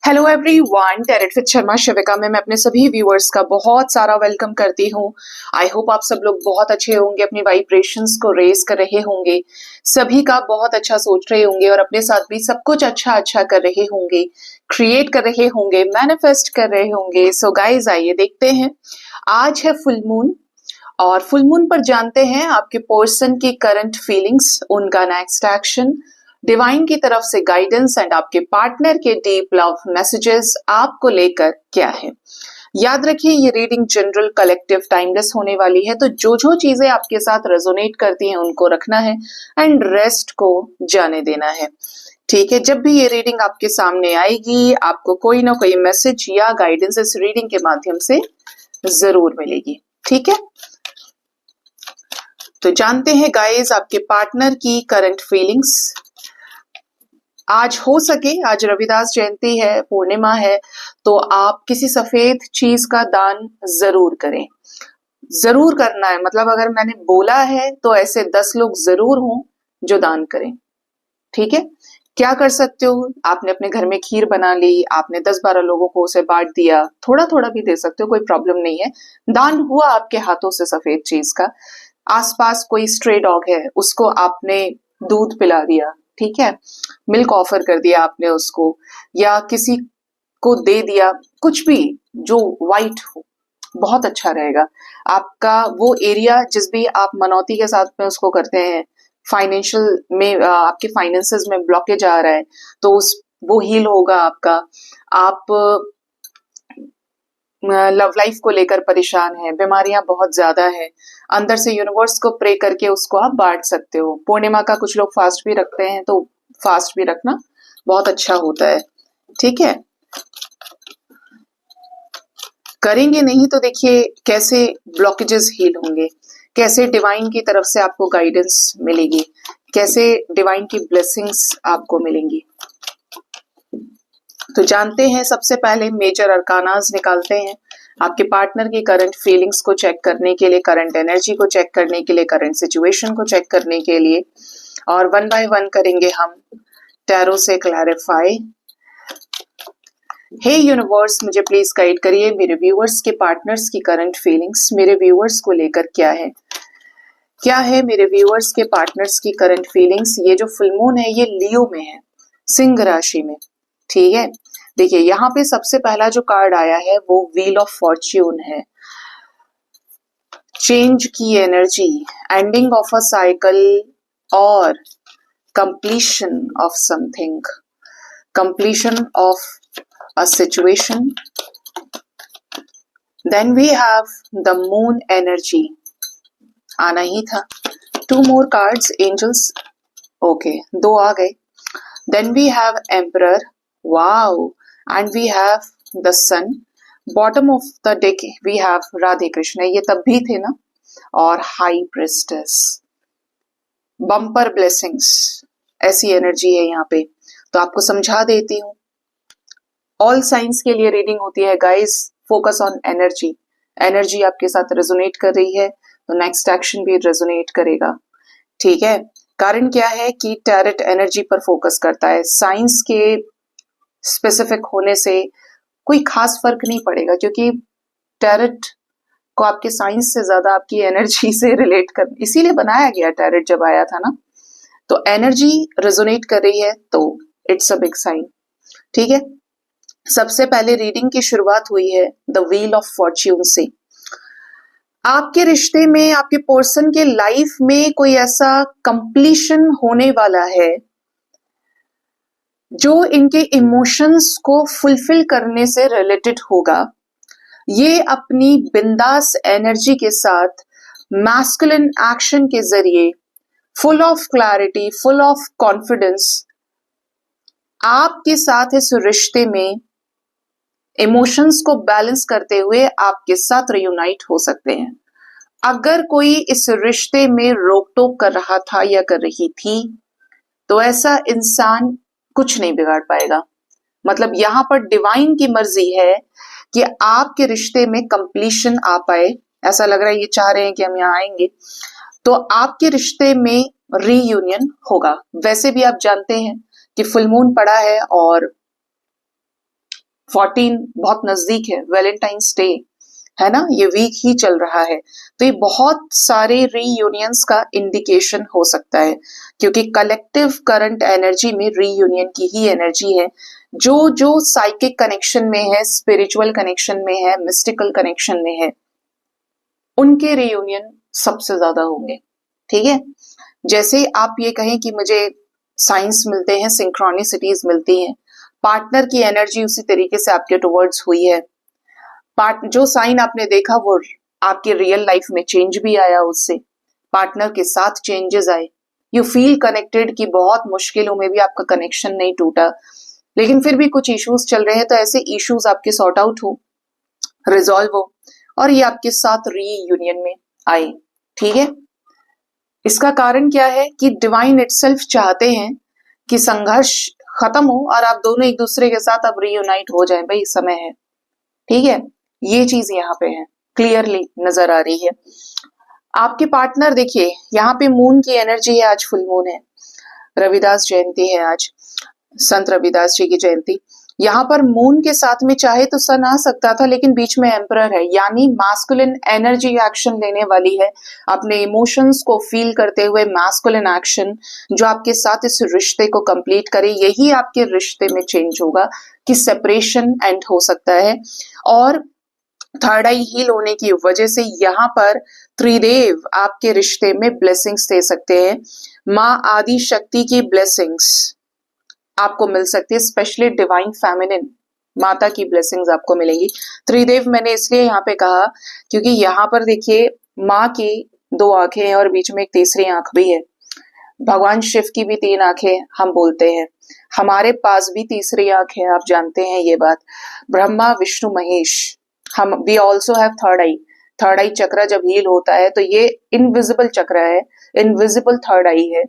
Hello everyone, tarot with Sharma Shivika में मैं अपने सभी व्यूअर्स का बहुत सारा वेलकम करती हूँ। आई होप आप सब लोग बहुत अच्छे होंगे, अपनी वाइब्रेशंस को रेज कर रहे होंगे, सभी का बहुत अच्छा सोच रहे होंगे और अपने साथ भी सब कुछ अच्छा अच्छा कर रहे होंगे, क्रिएट कर रहे होंगे, मैनिफेस्ट कर रहे होंगे। सो गाइज आइए देखते हैं, आज है फुल मून और फुल मून पर जानते हैं आपके पर्सन की करंट फीलिंग्स, उनका नेक्स्ट एक्शन, डिवाइन की तरफ से गाइडेंस एंड आपके पार्टनर के डीप लव मैसेजेस आपको लेकर क्या है। याद रखिए ये रीडिंग जनरल, कलेक्टिव, टाइमलेस होने वाली है, तो जो चीजें आपके साथ रेजोनेट करती हैं उनको रखना है एंड रेस्ट को जाने देना है। ठीक है, जब भी ये रीडिंग आपके सामने आएगी आपको कोई ना कोई मैसेज या गाइडेंस इस रीडिंग के माध्यम से जरूर मिलेगी। ठीक है, तो जानते हैं गाइस आपके पार्टनर की करंट फीलिंग्स। आज हो सके, आज रविदास जयंती है, पूर्णिमा है, तो आप किसी सफेद चीज का दान जरूर करें। जरूर करना है, मतलब अगर मैंने बोला है तो ऐसे 10 लोग जरूर हों जो दान करें। ठीक है, क्या कर सकते हो, आपने अपने घर में खीर बना ली, आपने 10-12 लोगों को उसे बांट दिया, थोड़ा थोड़ा भी दे सकते हो, कोई प्रॉब्लम नहीं है। दान हुआ आपके हाथों से सफेद चीज का। आसपास कोई स्ट्रे डॉग है, उसको आपने दूध पिला दिया, ठीक है, मिल्क ऑफर कर दिया आपने उसको, या किसी को दे दिया, कुछ भी जो वाइट हो, बहुत अच्छा रहेगा। आपका वो एरिया जिस भी आप मनौती के साथ में उसको करते हैं, फाइनेंशियल में आपके फाइनेंसेस में ब्लॉकेज आ रहा है, तो उस वो हील होगा आपका। आप लव लाइफ को लेकर परेशान है, बीमारियां बहुत ज्यादा है, अंदर से यूनिवर्स को प्रे करके उसको आप बांट सकते हो। पूर्णिमा का कुछ लोग फास्ट भी रखते हैं, तो फास्ट भी रखना बहुत अच्छा होता है। ठीक है, करेंगे नहीं तो देखिए कैसे ब्लॉकेजेस हील होंगे, कैसे डिवाइन की तरफ से आपको गाइडेंस मिलेगी, कैसे डिवाइन की ब्लेसिंग्स आपको मिलेंगी। तो जानते हैं, सबसे पहले मेजर अरकानास निकालते हैं आपके पार्टनर की करंट फीलिंग्स को चेक करने के लिए, करंट एनर्जी को चेक करने के लिए, करंट सिचुएशन को चेक करने के लिए, और वन बाय वन करेंगे हम टैरो से क्लैरिफाई। हे यूनिवर्स, मुझे प्लीज गाइड करिए, मेरे व्यूअर्स के पार्टनर्स की करंट फीलिंग्स मेरे व्यूअर्स को लेकर क्या है। क्या है मेरे व्यूअर्स के पार्टनर्स की करंट फीलिंग्स। ये जो फुल मून है ये लियो में है, सिंह राशि में। ठीक है, देखिए यहाँ पे सबसे पहला जो कार्ड आया है वो व्हील ऑफ फॉर्च्यून है, चेंज की energy, ending of a cycle और completion of something, completion of a situation. Then we have the moon energy, आना ही था। 2 मोर कार्ड्स, एंजल्स, ओके, 2 आ गए। Then we have emperor, wow, and we have the sun. Bottom of the deck we have Radhe Krishna, ये तब भी थे ना, और हाई प्रिस्टेस, बम्पर ब्लेसिंग्स, ऐसी एनर्जी है यहाँ पे। तो आपको समझा देती हूँ, ऑल साइंस के लिए रीडिंग होती है guys, focus on energy. Energy आपके साथ रेजोनेट कर रही है तो नेक्स्ट एक्शन भी रेजोनेट करेगा। ठीक है, कारण क्या है कि टैरेट एनर्जी पर फोकस करता है, साइंस के स्पेसिफिक होने से कोई खास फर्क नहीं पड़ेगा, क्योंकि टैरेट को आपके साइंस से ज्यादा आपकी एनर्जी से रिलेट कर, इसीलिए बनाया गया टैरेट जब आया था ना। तो एनर्जी रेजोनेट कर रही है तो इट्स अ बिग साइन। ठीक है, सबसे पहले रीडिंग की शुरुआत हुई है द व्हील ऑफ फॉर्च्यून से। आपके रिश्ते में, आपके पर्सन के लाइफ में कोई ऐसा कंप्लीशन होने वाला है जो इनके इमोशंस को फुलफिल करने से रिलेटेड होगा। ये अपनी बिंदास एनर्जी के साथ, मैस्कुलिन एक्शन के जरिए, full of clarity, full of confidence, आपके साथ इस रिश्ते में इमोशंस को बैलेंस करते हुए आपके साथ रियूनाइट हो सकते हैं। अगर कोई इस रिश्ते में रोक टोक कर रहा था या कर रही थी तो ऐसा इंसान कुछ नहीं बिगाड़ पाएगा। मतलब यहाँ पर डिवाइन की मर्जी है कि आपके रिश्ते में कंप्लीशन आ पाए। ऐसा लग रहा है ये चाह रहे हैं कि हम यहाँ आएंगे, तो आपके रिश्ते में रीयूनियन होगा। वैसे भी आप जानते हैं कि फुल मून पड़ा है और 14 बहुत नजदीक है, वैलेंटाइंस डे है ना, ये वीक ही चल रहा है, तो ये बहुत सारे रीयूनियंस का इंडिकेशन हो सकता है, क्योंकि कलेक्टिव करंट एनर्जी में रीयूनियन की ही एनर्जी है। जो जो साइकिक कनेक्शन में है, स्पिरिचुअल कनेक्शन में है, मिस्टिकल कनेक्शन में है, उनके रीयूनियन सबसे ज्यादा होंगे। ठीक है, जैसे आप ये कहें कि मुझे साइंस मिलते हैं, सिंक्रोनिसिटीज मिलती हैं, पार्टनर की एनर्जी उसी तरीके से आपके टुवर्ड्स हुई है। जो साइन आपने देखा वो आपके रियल लाइफ में चेंज भी आया, उससे पार्टनर के साथ चेंजेस आए, यू फील कनेक्टेड कि बहुत मुश्किलों में भी आपका कनेक्शन नहीं टूटा, लेकिन फिर भी कुछ इश्यूज चल रहे हैं, तो ऐसे इश्यूज आपके सॉर्ट आउट हो, रिजॉल्व हो, और ये आपके साथ रीयूनियन में आए। ठीक है, इसका कारण क्या है कि डिवाइन इटसेल्फ चाहते हैं कि संघर्ष खत्म हो और आप दोनों एक दूसरे के साथ अब रीयूनाइट हो जाएं, भाई समय है। ठीक है, ये चीज यहाँ पे है, क्लियरली नजर आ रही है। आपके पार्टनर देखिए, यहाँ पे मून की एनर्जी है, आज फुल मून है, रविदास जयंती है आज, संत रविदास जी की जयंती। यहाँ पर मून के साथ में चाहे तो सन आ सकता था, लेकिन बीच में एम्परर है, यानी मास्कुलिन एनर्जी एक्शन लेने वाली है, अपने इमोशंस को फील करते हुए मास्कुलिन एक्शन जो आपके साथ इस रिश्ते को कंप्लीट करे। यही आपके रिश्ते में चेंज होगा कि सेपरेशन एंड हो सकता है। और थर्ड आई हील होने की वजह से यहाँ पर त्रिदेव आपके रिश्ते में ब्लेसिंग्स दे सकते हैं। माँ आदि शक्ति की ब्लेसिंग्स आपको मिल सकती है, स्पेशली डिवाइन फेमिनिन माता की ब्लेसिंग्स आपको मिलेंगी। त्रिदेव मैंने इसलिए यहाँ पे कहा क्योंकि यहाँ पर देखिए माँ की 2 आंखें हैं और बीच में एक तीसरी आंख भी है। भगवान शिव की भी 3 आंखें हम बोलते हैं, हमारे पास भी तीसरी आंख है, आप जानते हैं ये बात। ब्रह्मा विष्णु महेश, हम we also have third eye. Third eye chakra जब हील होता है तो ये इनविजिबल चक्र है, इनविजिबल थर्ड आई है,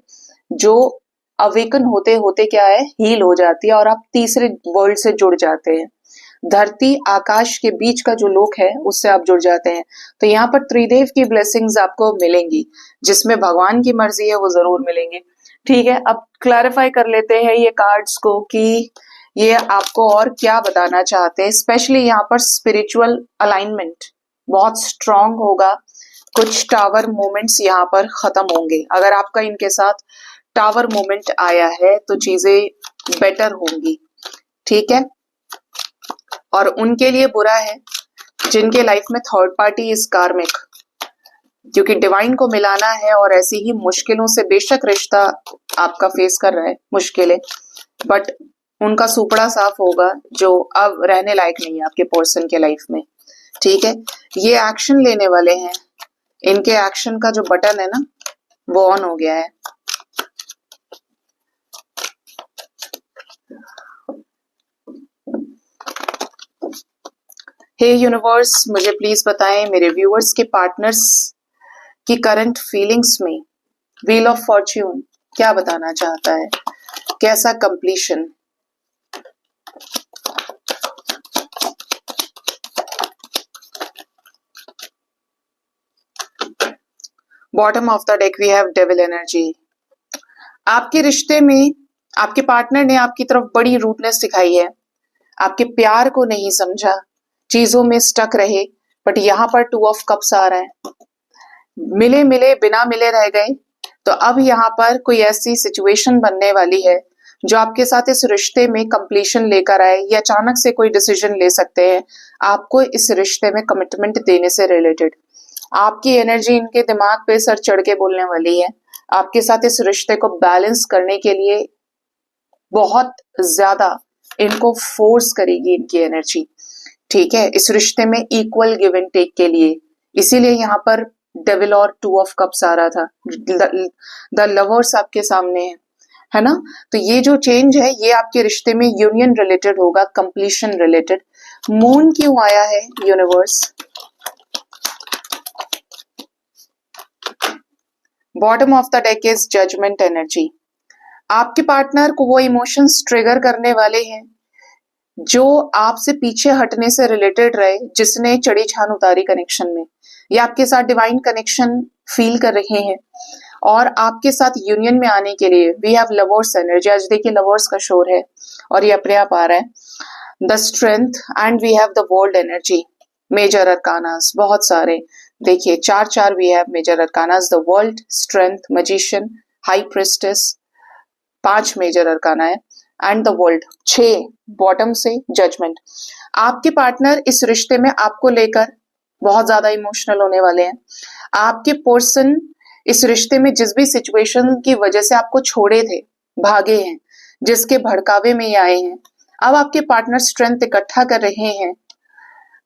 जो अवेकन होते होते क्या है, हील हो जाती है और आप तीसरे वर्ल्ड से जुड़ जाते हैं। धरती आकाश के बीच का जो लोक है उससे आप जुड़ जाते हैं। तो यहाँ पर त्रिदेव की ब्लेसिंग्स आपको मिलेंगी, जिसमें भगवान की मर्जी है वो जरूर मिलेंगे। ठीक है, अब क्लैरिफाई कर लेते हैं ये कार्ड्स को कि ये आपको और क्या बताना चाहते हैं। स्पेशली यहाँ पर स्पिरिचुअल अलाइनमेंट बहुत स्ट्रांग होगा, कुछ टावर मोमेंट्स यहाँ पर खत्म होंगे। अगर आपका इनके साथ टावर मोमेंट आया है तो चीजें बेटर होंगी। ठीक है, और उनके लिए बुरा है जिनके लाइफ में थर्ड पार्टी इज कार्मिक, क्योंकि डिवाइन को मिलाना है और ऐसी ही मुश्किलों से बेशक रिश्ता आपका फेस कर रहा है मुश्किलें, बट उनका सुपड़ा साफ होगा जो अब रहने लायक नहीं है आपके पर्सन के लाइफ में। ठीक है, ये एक्शन लेने वाले हैं, इनके एक्शन का जो बटन है ना वो ऑन हो गया है। हे यूनिवर्स, मुझे प्लीज बताएं मेरे व्यूअर्स के पार्टनर्स की करंट फीलिंग्स में व्हील ऑफ फॉर्च्यून क्या बताना चाहता है, कैसा completion. Bottom of the deck we have devil energy. आपके रिश्ते में आपके पार्टनर ने आपकी तरफ बड़ी रूडनेस दिखाई है, आपके प्यार को नहीं समझा, चीजों में स्टक रहे, बट यहाँ पर 2 ऑफ कप्स आ रहा है, मिले मिले बिना मिले रह गए। तो अब यहाँ पर कोई ऐसी सिचुएशन बनने वाली है जो आपके साथ इस रिश्ते में कंप्लीशन लेकर आए, या अचानक से कोई डिसीजन ले सकते हैं आपको इस रिश्ते में कमिटमेंट देने से रिलेटेड। आपकी एनर्जी इनके दिमाग पे सर चढ़ के बोलने वाली है, आपके साथ इस रिश्ते को बैलेंस करने के लिए बहुत ज्यादा इनको फोर्स करेगी इनकी एनर्जी। ठीक है, इस रिश्ते में इक्वल गिव एंड टेक के लिए, इसीलिए यहाँ पर डेविल और 2 ऑफ कप्स आ रहा था। द लवर्स आपके सामने है ना। तो ये जो चेंज है ये आपके रिश्ते में यूनियन रिलेटेड होगा, कंप्लीशन रिलेटेड। मून क्यों आया है universe? Bottom of the deck is judgement energy. आपके पार्टनर को वो इमोशंस ट्रिगर करने वाले हैं जो आपसे पीछे हटने से रिलेटेड रहे, जिसने चढ़ी छान उतारी कनेक्शन में, ये आपके साथ डिवाइन कनेक्शन फील कर रहे हैं और आपके साथ यूनियन में आने के लिए वी हैव लवर्स एनर्जी। आज देखिए लवर्स का शोर है और ये अपने आप आ रहा है। The strength and we have the world energy. Major arcanas बहुत सारे, देखिए चार चार we have major arcanas, the world, strength, magician, high priestess, 5 major arcana है, एंड द वर्ल्ड 6, बॉटम से जजमेंट। आपके पार्टनर इस रिश्ते में आपको लेकर बहुत ज्यादा इमोशनल होने वाले हैं। आपके पर्सन इस रिश्ते में जिस भी सिचुएशन की वजह से आपको छोड़े थे, भागे हैं, जिसके भड़कावे में ये आए हैं, अब आपके पार्टनर स्ट्रेंथ इकट्ठा कर रहे हैं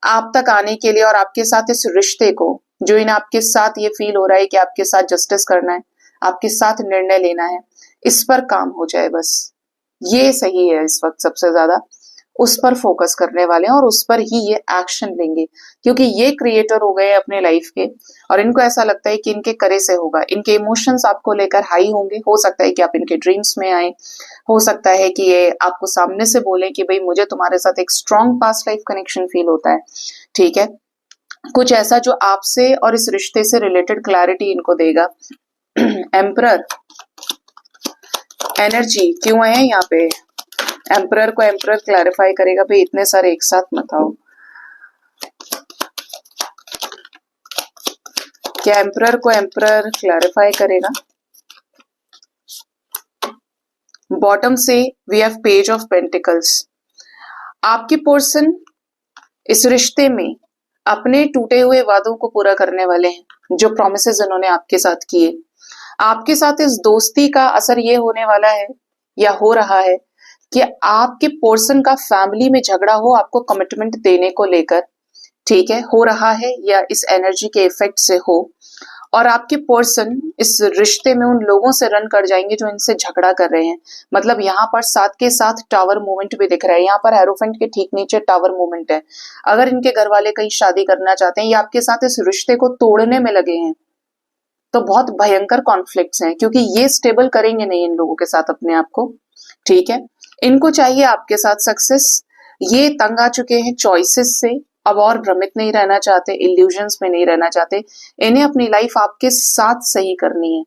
आप तक आने के लिए और आपके साथ इस रिश्ते को, जो इन आपके साथ ये फील हो रहा है कि आपके साथ जस्टिस करना है, आपके साथ निर्णय लेना है, इस पर काम हो जाए बस, ये सही है। इस वक्त सबसे ज्यादा उस पर फोकस करने वाले हैं और उस पर ही ये एक्शन लेंगे, क्योंकि ये क्रिएटर हो गए अपने लाइफ के और इनको ऐसा लगता है कि इनके करे से होगा। इनके इमोशंस आपको लेकर हाई होंगे, हो सकता है कि आप इनके ड्रीम्स में आए, हो सकता है कि ये आपको सामने से बोले कि भाई मुझे तुम्हारे साथ एक strong past life connection feel होता है, ठीक है, कुछ ऐसा जो आपसे और इस रिश्ते से रिलेटेड क्लैरिटी इनको देगा। एम्परर एनर्जी क्यों है यहाँ पे? एम्परर को एम्परर क्लैरिफाई करेगा, भाई इतने सारे एक साथ मत आओ। क्या एम्परर को एम्परर क्लैरिफाई करेगा? बॉटम से we have page of pentacles. आपके पर्सन इस रिश्ते में अपने टूटे हुए वादों को पूरा करने वाले हैं, जो प्रॉमिसेस उन्होंने आपके साथ किए। आपके साथ इस दोस्ती का असर ये होने वाला है या हो रहा है कि आपके पर्सन का फैमिली में झगड़ा हो आपको कमिटमेंट देने को लेकर, ठीक है, हो रहा है या इस एनर्जी के इफेक्ट से हो, और आपके पर्सन इस रिश्ते में उन लोगों से रन कर जाएंगे जो इनसे झगड़ा कर रहे हैं। मतलब यहाँ पर साथ के साथ टावर मूवमेंट भी दिख रहा है, यहाँ पर एरोफेंट के ठीक नीचे टावर मूवमेंट है। अगर इनके घर वाले कहीं शादी करना चाहते हैं या आपके साथ इस रिश्ते को तोड़ने में लगे हैं तो बहुत भयंकर कॉन्फ्लिक्ट्स हैं, क्योंकि ये स्टेबल करेंगे नहीं इन लोगों के साथ अपने आप को, ठीक है। इनको चाहिए आपके साथ सक्सेस, ये तंग आ चुके हैं चॉइसेस से, अब और भ्रमित नहीं रहना चाहते, इल्यूजन्स में नहीं रहना चाहते, इन्हें अपनी लाइफ आपके साथ सही करनी है,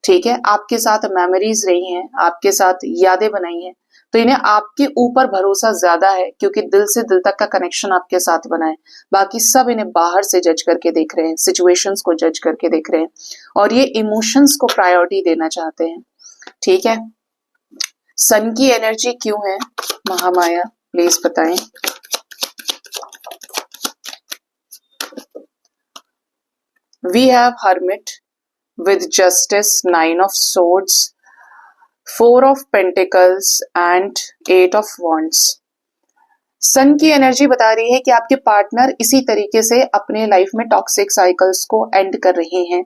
ठीक है। आपके साथ मेमोरीज रही हैं, आपके साथ यादें बनाई हैं, तो इन्हें आपके ऊपर भरोसा ज्यादा है, क्योंकि दिल से दिल तक का कनेक्शन आपके साथ बना है। बाकी सब इन्हें बाहर से जज करके देख रहे हैं, सिचुएशंस को जज करके देख रहे हैं, और ये इमोशंस को प्रायोरिटी देना चाहते हैं, ठीक है। सन की एनर्जी क्यों है? महामाया प्लीज बताएं। We have hermit with justice, 9 of swords, 4 of pentacles and 8 of wands। सन की एनर्जी बता रही है कि आपके पार्टनर इसी तरीके से अपने लाइफ में टॉक्सिक साइकिल्स को एंड कर रहे हैं,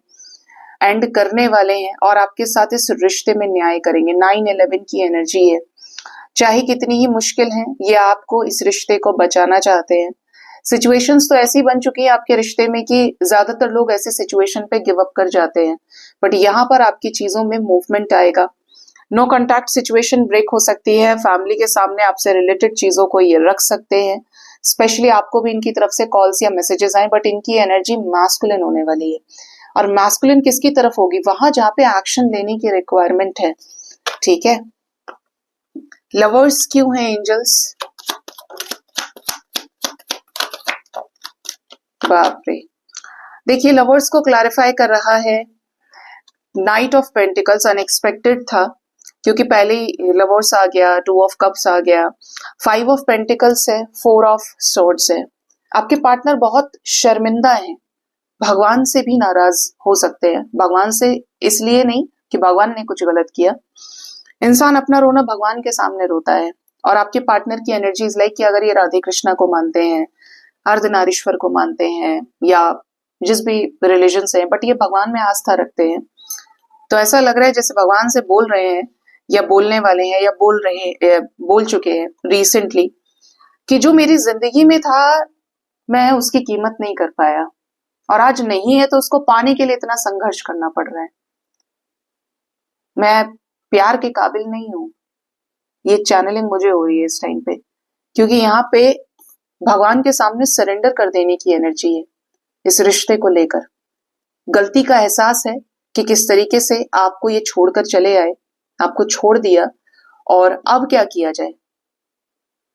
एंड करने वाले हैं, और आपके साथ इस रिश्ते में न्याय करेंगे। 9-11 की एनर्जी है, चाहे कितनी ही मुश्किल है, ये आपको इस रिश्ते को बचाना चाहते हैं। सिचुएशंस तो ऐसी बन चुकी है आपके रिश्ते में कि ज्यादातर लोग ऐसे सिचुएशन पे गिव अप कर जाते हैं, बट यहाँ पर आपकी चीजों में मूवमेंट आएगा। नो कॉन्टैक्ट सिचुएशन ब्रेक हो सकती है, फैमिली के सामने आपसे रिलेटेड चीजों को ये रख सकते हैं, स्पेशली आपको भी इनकी तरफ से कॉल्स या मैसेजेस आए, बट इनकी एनर्जी मैस्कुलिन होने वाली है। और मैस्कुलिन किसकी तरफ होगी? वहां जहाँ पे एक्शन लेने की रिक्वायरमेंट है, ठीक है। लवर्स क्यों है एंजल्स? बाप रे, देखिए लवर्स को क्लैरिफाई कर रहा है। नाइट ऑफ पेंटिकल्स अनएक्सपेक्टेड था, क्योंकि पहले ही लवर्स आ गया, 2 ऑफ कप्स आ गया, 5 ऑफ पेंटिकल्स है, 4 ऑफ सोर्ड्स है। आपके पार्टनर बहुत शर्मिंदा हैं, भगवान से भी नाराज हो सकते हैं। भगवान से इसलिए नहीं कि भगवान ने कुछ गलत किया, इंसान अपना रोना भगवान के सामने रोता है। और आपके पार्टनर की एनर्जी इज लाइक कि अगर ये राधे कृष्णा को मानते हैं, अर्धनारीश्वर को मानते हैं, या जिस भी रिलीजन से हैं, बट ये भगवान में आस्था रखते हैं, तो ऐसा लग रहा है जैसे भगवान से बोल रहे हैं या बोलने वाले हैं या बोल चुके हैं रिसेंटली कि जो मेरी जिंदगी में था मैं उसकी कीमत नहीं कर पाया, और आज नहीं है तो उसको पाने के लिए इतना संघर्ष करना पड़ रहा है। मैं प्यार के काबिल नहीं हूं। ये चैनलिंग मुझे हो रही है इस टाइम पे, क्योंकि यहाँ पे भगवान के सामने सरेंडर कर देने की एनर्जी है। इस रिश्ते को लेकर गलती का एहसास है कि किस तरीके से आपको ये छोड़कर चले आए, आपको छोड़ दिया, और अब क्या किया जाए।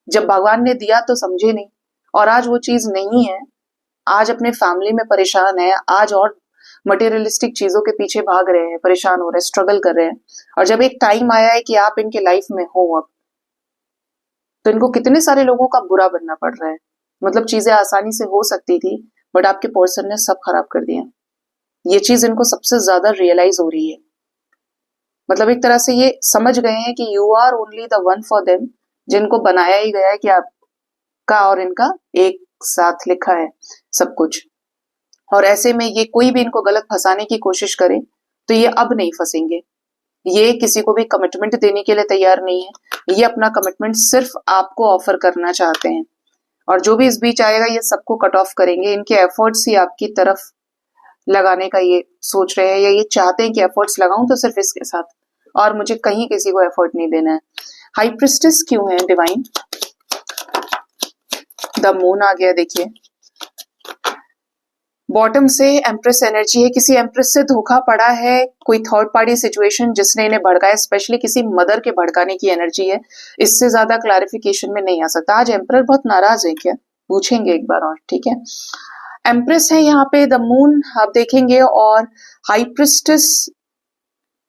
जब भगवान ने दिया तो समझे नहीं, और आज वो चीज नहीं है, आज अपने फैमिली में परेशान है, आज और मटेरियलिस्टिक चीजों के पीछे भाग रहे हैं, परेशान हो रहे हैं, स्ट्रगल कर रहे हैं। और जब एक टाइम आया है कि आप इनके लाइफ में हो अब, तो इनको कितने सारे लोगों का बुरा बनना पड़ रहा है। मतलब चीजें आसानी से हो सकती थी, बट आपके पर्सन ने सब खराब कर दिया। ये चीज इनको सबसे ज्यादा रियलाइज हो रही है। मतलब एक तरह से ये समझ गए हैं कि you are only the one for them, जिनको बनाया ही गया है कि आपका और इनका एक साथ लिखा है सब कुछ। और ऐसे में ये कोई भी इनको गलत फंसाने की कोशिश करे तो ये अब नहीं फंसेंगे। ये किसी को भी कमिटमेंट देने के लिए तैयार नहीं है, ये अपना कमिटमेंट सिर्फ आपको ऑफर करना चाहते हैं। और जो भी इस बीच आएगा ये सबको कट ऑफ करेंगे। इनके एफर्ट्स ही आपकी तरफ लगाने का ये सोच रहे हैं, या ये चाहते हैं कि एफर्ट्स लगाऊं तो सिर्फ इसके साथ, और मुझे कहीं किसी को एफर्ट नहीं देना है। हाई प्रिस्टेस क्यों है डिवाइन? द मून आ गया, देखिए बॉटम से एम्प्रेस एनर्जी है। किसी एम्प्रेस से धोखा पड़ा है, कोई थर्ड पार्टी सिचुएशन जिसने इन्हें भड़काया, स्पेशली किसी मदर के भड़काने की एनर्जी है। इससे ज्यादा क्लैरिफिकेशन में नहीं आ सकता। आज एम्परर बहुत नाराज है क्या, पूछेंगे एक बार और, ठीक है। एम्प्रेस है यहाँ पे, द मून आप देखेंगे, और हाई प्रिस्टेस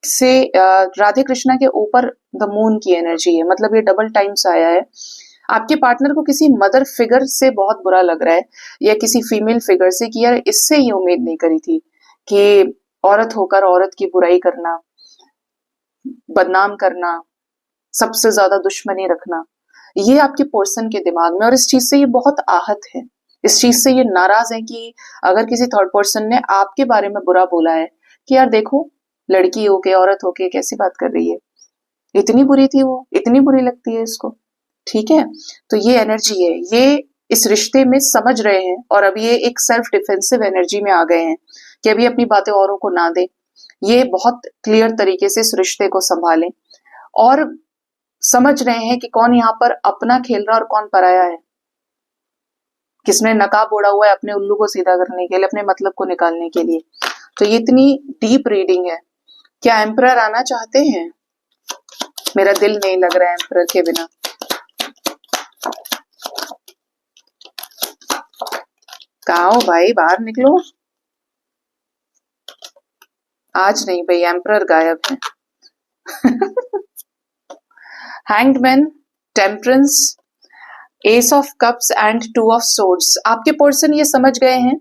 से राधे कृष्णा के ऊपर द मून की एनर्जी है। मतलब ये डबल टाइम्स आया है। आपके पार्टनर को किसी मदर फिगर से बहुत बुरा लग रहा है, या किसी फीमेल फिगर से, कि यार इससे ये उम्मीद नहीं करी थी कि औरत होकर औरत की बुराई करना, बदनाम करना, सबसे ज्यादा दुश्मनी रखना, ये आपके पर्सन के दिमाग में। और इस चीज से ये बहुत आहत है, इस चीज से ये नाराज है कि अगर किसी थर्ड पर्सन ने आपके बारे में बुरा बोला है कि यार देखो लड़की होके औरत होके कैसी बात कर रही है, इतनी बुरी थी वो, इतनी बुरी लगती है इसको, ठीक है। तो ये एनर्जी है, ये इस रिश्ते में समझ रहे हैं, और अब ये एक सेल्फ डिफेंसिव एनर्जी में आ गए हैं कि अभी अपनी बातें औरों को ना दे। ये बहुत क्लियर तरीके से इस रिश्ते को संभालें, और समझ रहे हैं कि कौन यहाँ पर अपना खेल रहा और कौन पराया है, किसने नकाब ओढ़ा हुआ है अपने उल्लू को सीधा करने के लिए, अपने मतलब को निकालने के लिए। तो ये इतनी डीप रीडिंग है। क्या एम्परर आना चाहते हैं? मेरा दिल नहीं लग रहा है एम्परर के बिना। कहा हो भाई, बाहर निकलो। आज नहीं भाई, एम्परर गायब है। Hanged man, temperance, S of cups and two of swords. आपके पर्सन ये समझ गए हैं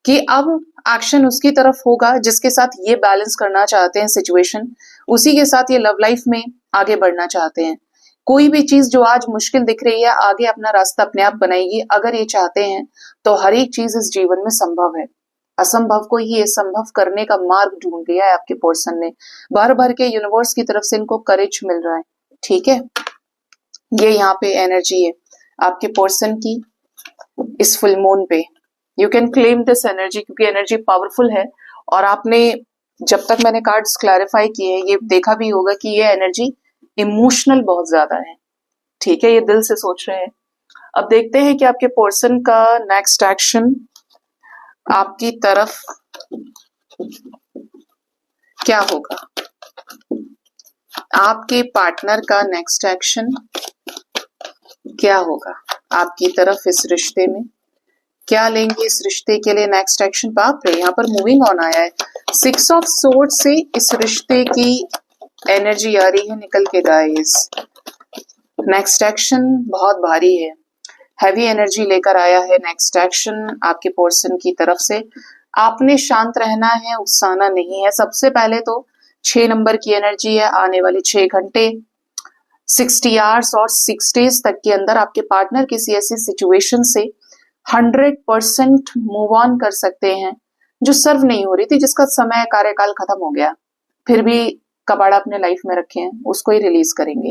कि अब एक्शन उसकी तरफ होगा जिसके साथ ये बैलेंस करना चाहते हैं सिचुएशन, उसी के साथ ये लव लाइफ में आगे बढ़ना चाहते हैं। कोई भी चीज जो आज मुश्किल दिख रही है, आगे अपना रास्ता अपने आप बनाएगी अगर ये चाहते हैं। तो हर एक चीज इस जीवन में संभव है, असंभव को ही ये संभव करने का मार्ग ढूंढ लिया है आपके पर्सन ने। भर भर के यूनिवर्स की तरफ से इनको करेज मिल रहा है, ठीक है। ये यहाँ पे एनर्जी है आपके पर्सन की इस फुल मून पे। You can claim this energy, क्योंकि एनर्जी पावरफुल है। और आपने जब तक मैंने कार्ड्स क्लैरिफाई किए ये देखा भी होगा कि ये एनर्जी इमोशनल बहुत ज्यादा है, ठीक है। ये दिल से सोच रहे हैं। अब देखते हैं कि आपके पर्सन का नेक्स्ट एक्शन आपकी तरफ क्या होगा। आपके पार्टनर का नेक्स्ट एक्शन क्या होगा आपकी तरफ इस रिश्ते में, क्या लेंगे इस रिश्ते के लिए नेक्स्ट एक्शन। बाप रे, यहाँ पर मूविंग ऑन आया है। 6 ऑफ सोर्ड से इस रिश्ते की एनर्जी आ रही है निकल के गाइस। नेक्स्ट एक्शन बहुत भारी है, हैवी एनर्जी लेकर आया है नेक्स्ट एक्शन आपके पर्सन की तरफ से। आपने शांत रहना है, उकसाना नहीं है। सबसे पहले तो 6 नंबर की एनर्जी है। आने वाले 6 घंटे 60 आवर्स और 6 डेज तक के अंदर आपके पार्टनर किसी ऐसी सिचुएशन से 100% मूव ऑन कर सकते हैं जो सर्व नहीं हो रही थी, जिसका समय कार्यकाल खत्म हो गया, फिर भी कबाड़ा अपने लाइफ में रखे हैं, उसको ही रिलीज करेंगे।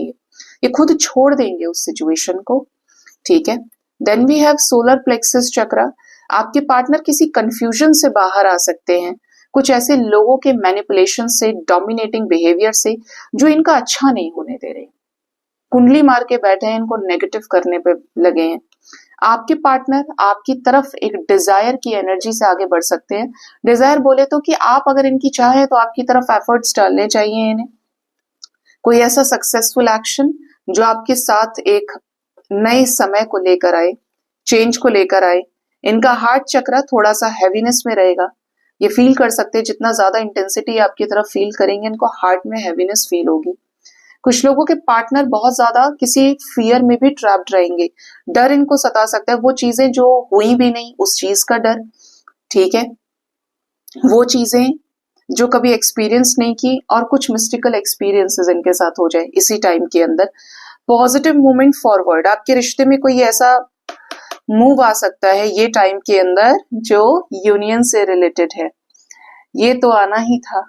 ये खुद छोड़ देंगे उस सिचुएशन को, ठीक है। Then we have solar plexus chakra. आपके पार्टनर किसी कंफ्यूजन से बाहर आ सकते हैं, कुछ ऐसे लोगों के मैनिपुलेशन से, डोमिनेटिंग बिहेवियर से जो इनका अच्छा नहीं होने दे रहे। कुंडली मार के बैठे हैं, इनको नेगेटिव करने पे लगे हैं। आपके पार्टनर आपकी तरफ एक डिजायर की एनर्जी से आगे बढ़ सकते हैं। डिजायर बोले तो कि आप अगर इनकी चाहे तो आपकी तरफ एफर्ट्स डालने चाहिए इन्हें। कोई ऐसा सक्सेसफुल एक्शन जो आपके साथ एक नए समय को लेकर आए, चेंज को लेकर आए। इनका हार्ट चक्र थोड़ा सा हैवीनेस में रहेगा, ये फील कर सकते हैं। जितना ज्यादा इंटेंसिटी आपकी तरफ फील करेंगे, इनको हार्ट में हैवीनेस फील होगी। कुछ लोगों के पार्टनर बहुत ज्यादा किसी फियर में भी ट्रैप्ड रहेंगे, डर इनको सता सकता है, वो चीजें जो हुई भी नहीं उस चीज का डर, ठीक है, वो चीजें जो कभी एक्सपीरियंस नहीं की, और कुछ मिस्टिकल एक्सपीरियंसेस इनके साथ हो जाए इसी टाइम के अंदर। पॉजिटिव मूवमेंट फॉरवर्ड, आपके रिश्ते में कोई ऐसा मूव आ सकता है ये टाइम के अंदर जो यूनियन से रिलेटेड है। ये तो आना ही था,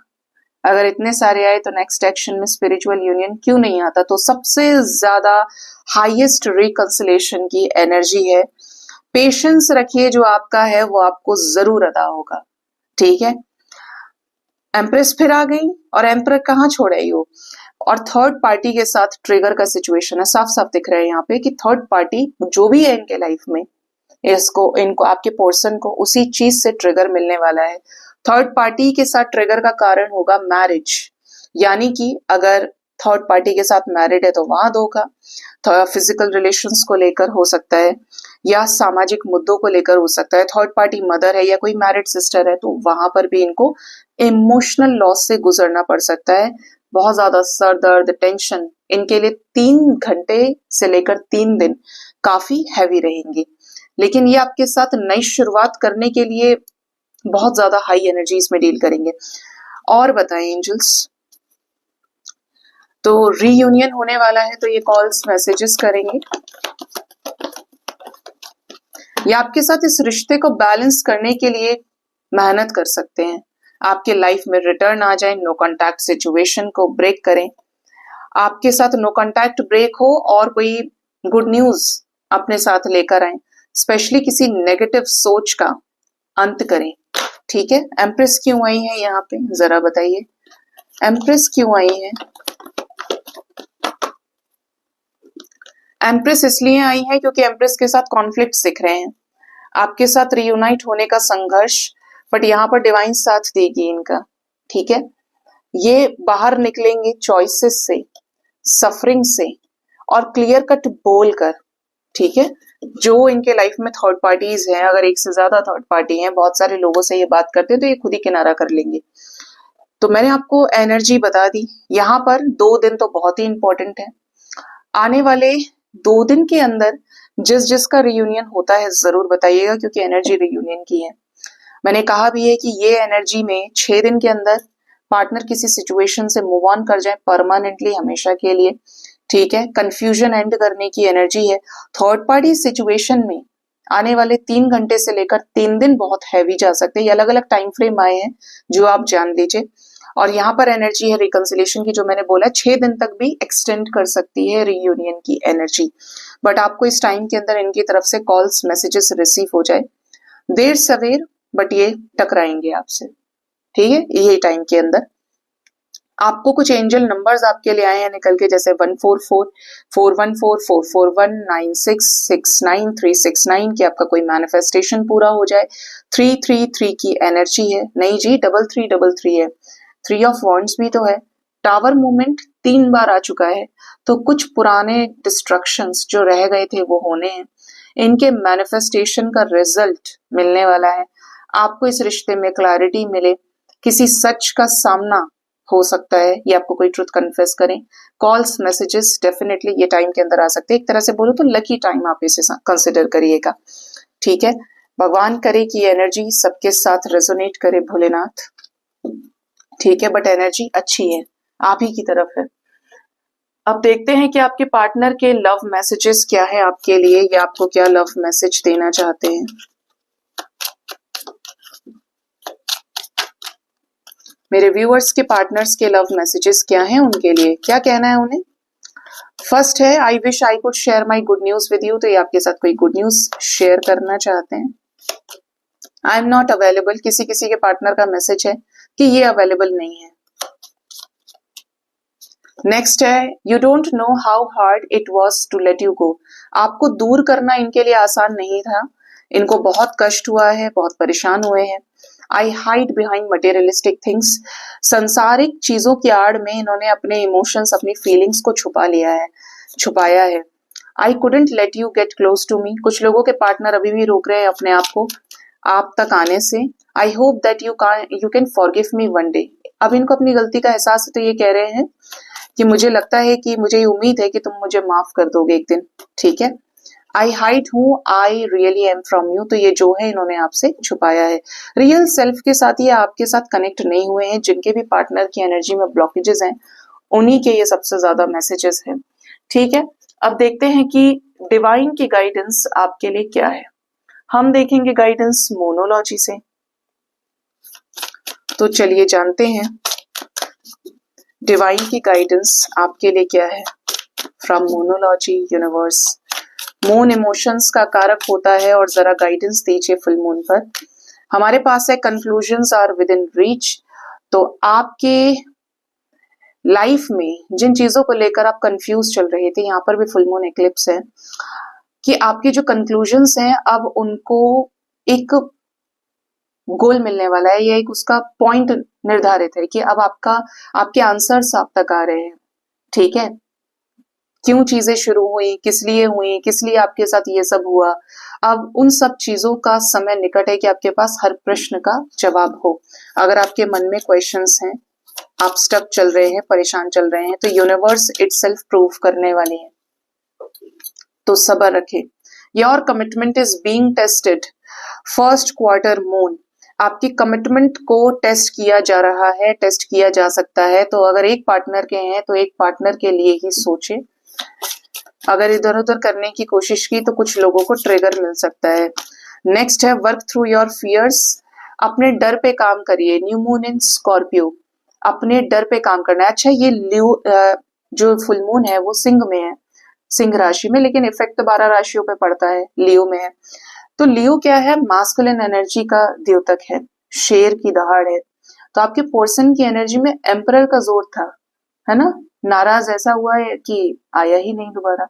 अगर इतने सारे आए तो नेक्स्ट एक्शन में स्पिरिचुअल यूनियन क्यों नहीं आता। तो सबसे ज्यादा हाईएस्ट रिकंसिलेशन की एनर्जी है। पेशेंस रखिए, जो आपका है वो आपको जरूर अदा होगा, ठीक है। एम्प्रेस फिर आ गई, और एम्पर कहाँ छोड़ आई हो, और थर्ड पार्टी के साथ ट्रिगर का सिचुएशन है। साफ साफ दिख रहा है यहाँ पे कि थर्ड पार्टी जो भी है इनके लाइफ में, इनको आपके पर्सन को उसी चीज से ट्रिगर मिलने वाला है। थर्ड पार्टी के साथ ट्रिगर का कारण होगा मैरिज, यानी कि अगर थर्ड पार्टी के साथ मैरिड है तो वहां धोखा, फिजिकल रिलेशंस को लेकर हो सकता है, या सामाजिक मुद्दों को लेकर हो सकता है। थर्ड पार्टी मदर है या कोई मैरिड सिस्टर है, तो वहां पर भी इनको इमोशनल लॉस से गुजरना पड़ सकता है। बहुत ज्यादा सर दर्द, टेंशन इनके लिए 3 घंटे से लेकर 3 दिन काफी हैवी रहेंगे। लेकिन ये आपके साथ नई शुरुआत करने के लिए बहुत ज्यादा हाई एनर्जीज में डील करेंगे। और बताएं एंजल्स, तो रीयूनियन होने वाला है, तो ये कॉल्स मैसेजेस करेंगे, ये आपके साथ इस रिश्ते को बैलेंस करने के लिए मेहनत कर सकते हैं। आपके लाइफ में रिटर्न आ जाए, नो कॉन्टैक्ट सिचुएशन को ब्रेक करें, आपके साथ नो कॉन्टैक्ट ब्रेक हो और कोई गुड न्यूज अपने साथ लेकर आए, स्पेशली किसी नेगेटिव सोच का अंत करें, ठीक है। एम्प्रेस क्यों आई है यहाँ पे, जरा बताइए, एम्प्रेस क्यों आई है। एम्प्रेस इसलिए आई है क्योंकि एम्प्रेस के साथ कॉन्फ्लिक्ट दिख रहे हैं, आपके साथ रियूनाइट होने का संघर्ष, बट यहाँ पर डिवाइन साथ देगी इनका, ठीक है। ये बाहर निकलेंगे चॉइसेस से, सफरिंग से, और क्लियर कट बोलकर, ठीक है। जो इनके लाइफ में थर्ड पार्टीज हैं, अगर एक से ज्यादा थर्ड पार्टी हैं, बहुत सारे लोगों से ये बात करते हैं, तो ये खुद ही किनारा कर लेंगे। तो मैंने आपको एनर्जी बता दी। यहाँ पर 2 दिन तो बहुत ही इंपॉर्टेंट है। आने वाले 2 दिन के अंदर जिसका रियूनियन होता है जरूर बताइएगा, क्योंकि एनर्जी रियूनियन की है। मैंने कहा भी है कि ये एनर्जी में 6 दिन के अंदर पार्टनर किसी सिचुएशन से मूव ऑन कर जाए परमानेंटली, हमेशा के लिए, ठीक है। कंफ्यूजन एंड करने की एनर्जी है। थर्ड पार्टी सिचुएशन में आने वाले 3 घंटे से लेकर 3 दिन बहुत हैवी जा सकते हैं। ये अलग अलग टाइम फ्रेम आए हैं जो आप जान लीजिए। और यहाँ पर एनर्जी है रिकंसिलेशन की, जो मैंने बोला 6 दिन तक भी एक्सटेंड कर सकती है रियूनियन की एनर्जी। बट आपको इस टाइम के अंदर इनकी तरफ से कॉल्स मैसेजेस रिसीव हो जाए, देर सवेर, बट ये टकराएंगे आपसे, ठीक है। यही टाइम के अंदर आपको कुछ एंजल नंबर्स आपके लिए आए हैं निकल के, जैसे 144, 414, 441, 9669, 369 की आपका कोई मैनिफेस्टेशन पूरा हो जाए। 333 की एनर्जी है, नहीं जी 3333 है। 3 ऑफ वॉन्ड्स भी तो है। टावर मूवमेंट 3 बार आ चुका है, तो कुछ पुराने डिस्ट्रक्शंस जो रह गए थे वो होने हैं। इनके मैनिफेस्टेशन का रिजल्ट मिलने वाला है। आपको इस रिश्ते में क्लैरिटी मिले, किसी सच का सामना हो सकता है, ये आपको कोई ट्रुथ कन्फेस करें। कॉल्स मैसेजेस डेफिनेटली ये टाइम के अंदर आ सकते हैं। एक तरह से बोलो तो लकी टाइम आप इसे कंसिडर करिएगा, ठीक है। भगवान करे कि एनर्जी सबके साथ रेजोनेट करे, भोलेनाथ, ठीक है। बट एनर्जी अच्छी है, आप ही की तरफ है। अब देखते हैं कि आपके पार्टनर के लव मैसेजेस क्या है आपके लिए, या आपको क्या लव मैसेज देना चाहते हैं। मेरे व्यूअर्स के पार्टनर्स के लव मैसेजेस क्या हैं, उनके लिए क्या कहना है उन्हें। फर्स्ट है, I wish I could share my good news with you, तो ये आपके साथ कोई गुड न्यूज शेयर करना चाहते हैं। आई एम नॉट अवेलेबल, किसी किसी के पार्टनर का मैसेज है कि ये अवेलेबल नहीं है। नेक्स्ट है, you don't know how hard it was to let you go, आपको दूर करना इनके लिए आसान नहीं था, इनको बहुत कष्ट हुआ है, बहुत परेशान हुए हैं। आई हाइड बिहाइंड मटेरियलिस्टिक थिंग्स, संसारिक चीजों की आड़ में इन्होंने अपने इमोशंस, अपनी फीलिंग्स को छुपाया है। I couldn't let you get close to me, कुछ लोगों के पार्टनर अभी भी रोक रहे हैं अपने आप को आप तक आने से। I hope that you can forgive me one day, अब इनको अपनी गलती का एहसास है तो ये कह रहे हैं कि मुझे लगता है कि मुझे ये उम्मीद है कि तुम मुझे माफ कर दोगे एक दिन, ठीक है। आई हाइड हूँ I really am from you, तो ये जो है इन्होंने आपसे छुपाया है। रियल सेल्फ के साथ ये आपके साथ कनेक्ट नहीं हुए हैं, जिनके भी पार्टनर की एनर्जी में ब्लॉकेजेस हैं उन्हीं के ये सबसे ज्यादा मैसेजेस हैं, ठीक है। अब देखते हैं कि डिवाइन की गाइडेंस आपके लिए क्या है। हम देखेंगे गाइडेंस मोनोलॉजी से, तो चलिए जानते हैं डिवाइन की गाइडेंस आपके लिए क्या है फ्रॉम मोनोलॉजी यूनिवर्स। मून इमोशंस का कारक होता है और जरा गाइडेंस दीजिए फुल मून पर। हमारे पास है conclusions are within reach, तो आपके लाइफ में जिन चीजों को लेकर आप कंफ्यूज चल रहे थे, यहाँ पर भी फुल मून एक्लिप्स है, कि आपके जो कंक्लूजन्स हैं अब उनको एक गोल मिलने वाला है, या एक उसका पॉइंट निर्धारित है कि अब आपके आंसर्स आप तक आ रहे हैं, ठीक है। क्यों चीजें शुरू हुई, किस लिए आपके साथ ये सब हुआ, अब उन सब चीजों का समय निकट है कि आपके पास हर प्रश्न का जवाब हो। अगर आपके मन में क्वेश्चंस हैं, आप स्टक चल रहे हैं, परेशान चल रहे हैं, तो यूनिवर्स इटसेल्फ प्रूव करने वाली है, तो सब्र रखें। Your commitment is being tested, first quarter moon, आपकी कमिटमेंट को टेस्ट किया जा रहा है, टेस्ट किया जा सकता है। तो अगर एक पार्टनर के हैं तो एक पार्टनर के लिए ही सोचे, अगर इधर उधर करने की कोशिश की तो कुछ लोगों को ट्रिगर मिल सकता है। नेक्स्ट है वर्क थ्रू योर फियर्स, अपने डर पे काम करिए। न्यू मून इन स्कॉर्पियो, अपने डर पे काम करना है। अच्छा, ये जो फुल मून है वो सिंह में है, सिंह राशि में, लेकिन इफेक्ट तो 12 राशियों पे पड़ता है, लियो में है। तो लियो क्या है, मास्कुलिन एनर्जी का द्योतक है, शेर की दहाड़ है। तो आपके पर्सन की एनर्जी में एम्परर का जोर था, है ना। नाराज ऐसा हुआ है कि आया ही नहीं दोबारा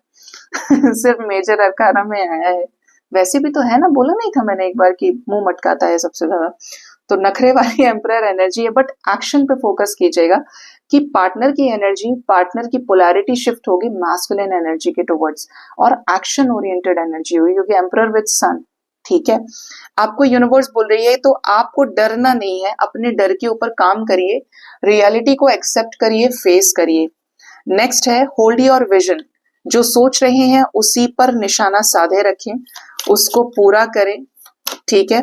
सिर्फ मेजर अरकाना में आया है। वैसे भी तो है ना, बोला नहीं था मैंने एक बार कि मुंह मटकाता है सबसे ज्यादा, तो नखरे वाली एम्परर एनर्जी है। बट एक्शन पे फोकस कीजिएगा कि पार्टनर की एनर्जी, पार्टनर की पोलैरिटी शिफ्ट होगी मास्कुलिन एनर्जी के टुवर्ड्स, और एक्शन ओरिएंटेड एनर्जी होगी, क्योंकि एम्परर विद सन, ठीक है। आपको यूनिवर्स बोल रही है तो आपको डरना नहीं है, अपने डर के ऊपर काम करिए, रियलिटी को एक्सेप्ट करिए, फेस करिए। नेक्स्ट है होल्ड योर विजन, जो सोच रहे हैं उसी पर निशाना साधे रखें, उसको पूरा करें, ठीक है।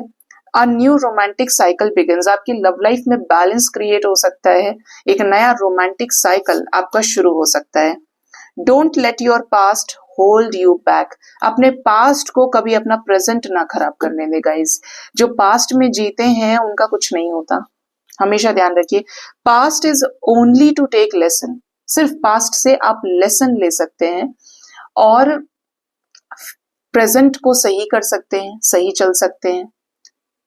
A new romantic cycle begins, आपकी लव लाइफ में बैलेंस क्रिएट हो सकता है, एक नया रोमांटिक साइकिल आपका शुरू हो सकता है। Don't let your past hold you back, अपने पास्ट को कभी अपना प्रेजेंट ना खराब करने दे गाइस। जो पास्ट में जीते हैं उनका कुछ नहीं होता, हमेशा ध्यान रखिए। Past is only to take lesson, सिर्फ पास्ट से आप लेसन ले सकते हैं और प्रेजेंट को सही कर सकते हैं, सही चल सकते हैं।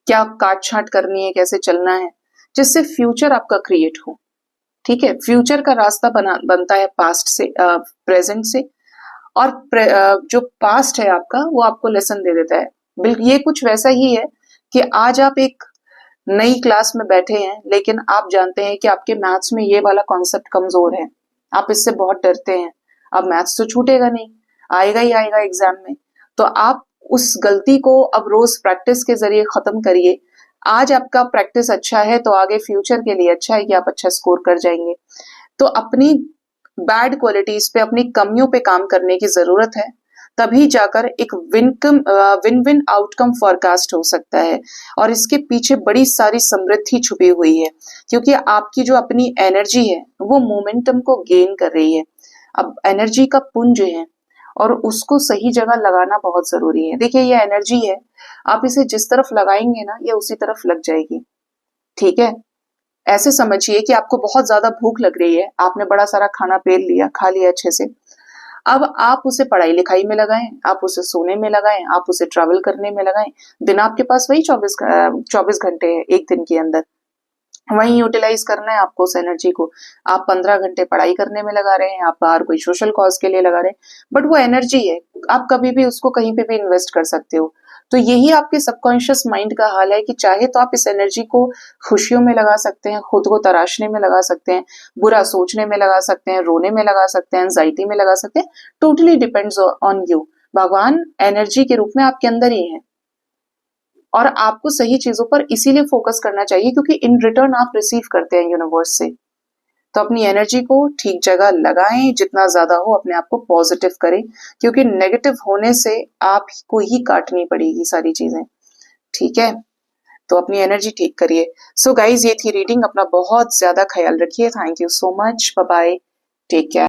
क्या काट छाट करनी है, कैसे चलना है, जिससे फ्यूचर आपका क्रिएट हो, ठीक है। फ्यूचर का रास्ता बनता है पास्ट से, प्रेजेंट से, और जो पास्ट है आपका वो आपको लेसन दे देता है। बिल्कुल ये कुछ वैसा ही है कि आज आप एक नई क्लास में बैठे हैं, लेकिन आप जानते हैं कि आपके मैथ्स में ये वाला कॉन्सेप्ट कमजोर है, आप इससे बहुत डरते हैं। अब मैथ्स तो छूटेगा नहीं, आएगा ही आएगा एग्जाम में, तो आप उस गलती को अब रोज प्रैक्टिस के जरिए खत्म करिए। आज आपका प्रैक्टिस अच्छा है तो आगे फ्यूचर के लिए अच्छा है कि आप अच्छा स्कोर कर जाएंगे। तो अपनी बैड क्वालिटीज पे, अपनी कमियों पे काम करने की जरूरत है, तभी जाकर एक विन विन आउटकम फोरकास्ट हो सकता है। और इसके पीछे बड़ी सारी समृद्धि छुपी हुई है, क्योंकि आपकी जो अपनी एनर्जी है वो मोमेंटम को गेन कर रही है। अब एनर्जी का पुंज है और उसको सही जगह लगाना बहुत जरूरी है। देखिए ये एनर्जी है, आप इसे जिस तरफ लगाएंगे ना ये उसी तरफ लग जाएगी, ठीक है। ऐसे समझिए कि आपको बहुत ज्यादा भूख लग रही है, आपने बड़ा सारा खाना पेल लिया, खा लिया अच्छे से, अब आप उसे पढ़ाई लिखाई में लगाएं, आप उसे सोने में लगाएं, आप उसे ट्रैवल करने में लगाएं। दिन आपके पास वही 24 घंटे है एक दिन के अंदर, वहीं यूटिलाइज करना है आपको उस एनर्जी को। आप 15 घंटे पढ़ाई करने में लगा रहे हैं, आप बाहर कोई सोशल कॉज के लिए लगा रहे हैं, बट वो एनर्जी है, आप कभी भी उसको कहीं पे भी इन्वेस्ट कर सकते हो। तो यही आपके सबकॉन्शियस माइंड का हाल है कि चाहे तो आप इस एनर्जी को खुशियों में लगा सकते हैं, खुद को तराशने में लगा सकते हैं, बुरा सोचने में लगा सकते हैं, रोने में लगा सकते हैं, एंजाइटी में लगा सकते हैं। Totally depends on you. भगवान एनर्जी के रूप में आपके अंदर ही है और आपको सही चीजों पर इसीलिए फोकस करना चाहिए क्योंकि इन रिटर्न आप रिसीव करते हैं यूनिवर्स से। तो अपनी एनर्जी को ठीक जगह लगाएं, जितना ज्यादा हो अपने आप को पॉजिटिव करें, क्योंकि नेगेटिव होने से आपको ही काटनी पड़ेगी सारी चीजें। ठीक है, तो अपनी एनर्जी ठीक करिए। सो गाइज, ये थी रीडिंग। अपना बहुत ज्यादा ख्याल रखिए। Thank you so much. Bye bye. Take care.